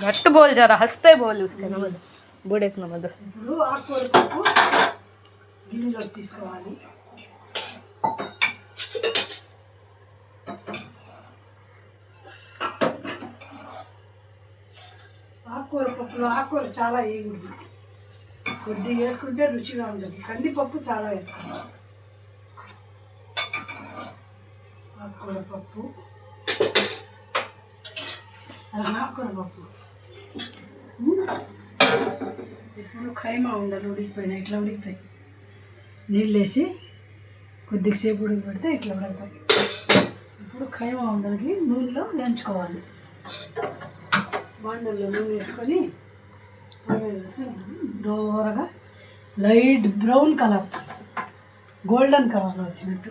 घट बोल जरा, हंसते बोल उसके नमद बूढ़े के नमद గిన్నెలోకి తీసుకోవాలి. ఆకుకూర పప్పులో ఆకుకూర చాలా వేయకూడదు, కొద్దిగా వేసుకుంటే రుచిగా ఉంటుంది. కందిపప్పు చాలా వేసుకోవాలి. ఆకుకూర పప్పు, ఆకుకూర పప్పు ఇప్పుడు ఖైమా ఉండాలి. ఉడికిపోయినాయి, ఇట్లా ఉడుకుతాయి. నీళ్ళు వేసి కొద్దిగా సేపు ఉడికి పెడితే ఇట్లా ఉడతాయి. ఇప్పుడు ఖైమా ఉండలకి నూనెలో వేయించుకోవాలి. బాండల్లో నూనె వేసుకొని దోరగా లైట్ బ్రౌన్ కలర్, గోల్డెన్ కలర్లో వచ్చినట్టు,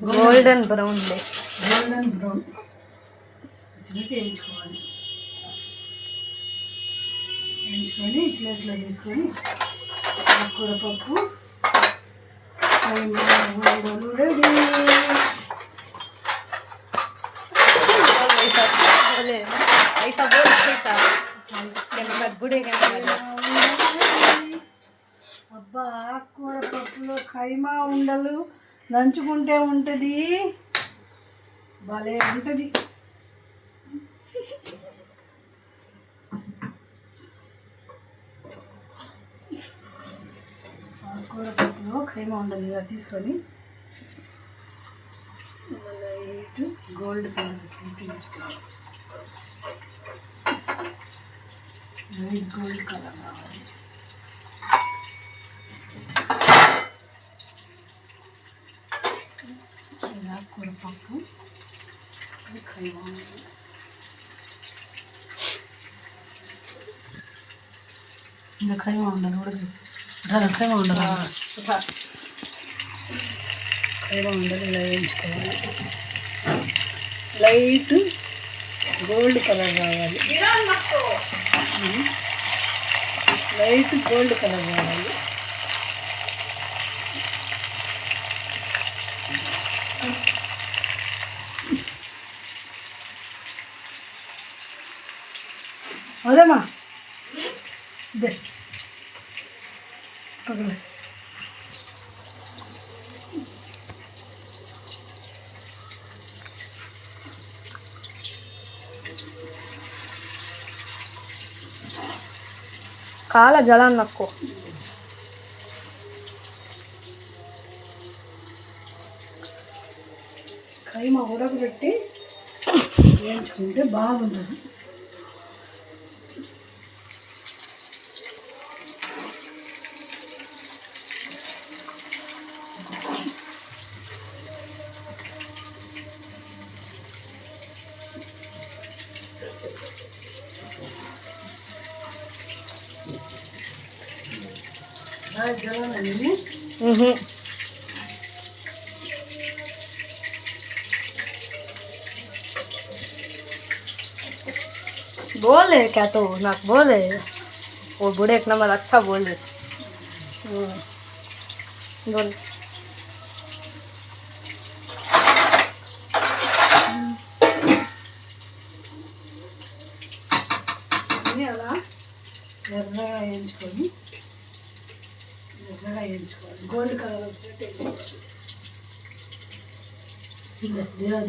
గోల్డెన్ బ్రౌన్ వచ్చినట్టు వేయించుకోవాలి. వేయించుకొని ప్లేట్లో తీసుకొని ఆకుకూర పప్పు రెడీ. అబ్బా, ఆకుకూర పప్పులో ఖైమా ఉండలు నంచుకుంటే ఉంటుంది, భలే ఉంటుంది. ఆకుకూర పప్పులో ఖైమా ఉండలు ఇలా తీసుకొని లైట్ గోల్డ్ కలర్ వేయించుకోవాలి. లైట్ గోల్డ్ కలర్ రావాలి. ఆకుకూర పప్పు ఖైమా ఉండలు, ఇంకా ఖైమా ఉండలు ఉడక ఖైమా ఉండలు ఇలా వేయించుకోవాలి. లైట్ గోల్డ్ కలర్ రావాలి. లైట్ గోల్డ్ కలర్ రావాలి. అదేమా ఇదే పక్కన కాల జలం నక్కు. ఖైమా ఉడకబెట్టి వేయించుకుంటే బాగుంటుంది. बोले क्या तो ना बोले, वो बूढ़े एक नंबर अच्छा बोल रहे बोल. అలా ఎర్రగా వేయించుకోవాలి. గోల్డ్ కలర్ వచ్చినట్టు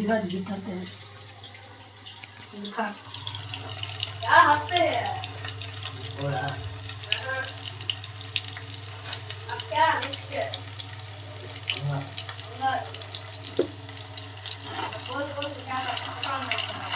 దిగా దిగుతాతే. ఇంకా क्या हंसते हैं अब क्या हंसते बोल बोल क्या काम करता है.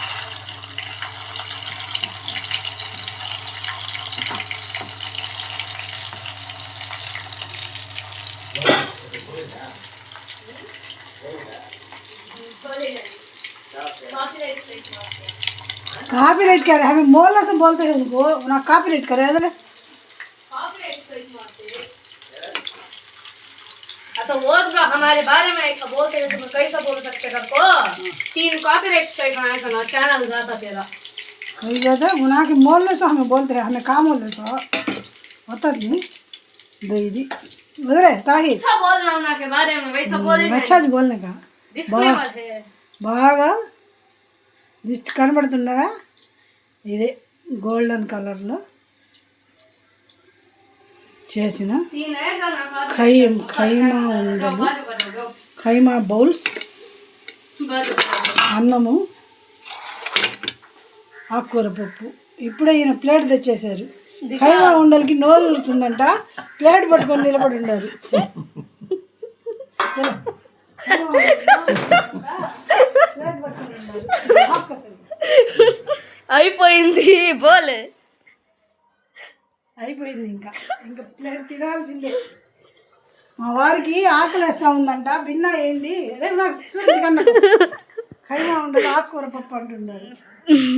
कॉपीराइट कर रहे हैं, हमें मोहल्ला से बोलते हैं उनको ना कॉपीराइट कर रहे हैं. तो वो हमारे बारे में ऐसा बोलते हैं, तुम कैसा बोल सकते कर को 3 कॉपीराइट स्ट्राइक आया था ना, चैनल जाता तेरा कहीं जाता गुना के मोहल्ले से हमें बोलते हैं, हमें काम मोहल्ले से होता नहीं दीदी उधर ताही अच्छा बोलना ना के बारे में वैसा बोले अच्छा जी बोलने का डिस्क्लेमर है బాగా దిష్టి కనబడుతుండగా ఇదే గోల్డెన్ కలర్లో చేసిన ఖైమా ఉండలు, ఖైమా బౌల్స్, అన్నము, ఆకుకూర పప్పు. ఇప్పుడే ఈయన ప్లేట్ తెచ్చేశారు. ఖైమా ఉండలకి నోరు ఊరుతుందంట, ప్లేట్ పట్టుకొని నిలబడి ఉండారు. అయిపోయింది పోలే, అయిపోయింది. ఇంకా ప్లేట్ తినాల్సిందే. మా వారికి ఆకలేస్తా ఉందంట, భిన్నా ఏంటి రేపు నాకు చూడండి కన్నా ఖైమా ఉండదు ఆకుకూర పప్పు అంటున్నారు.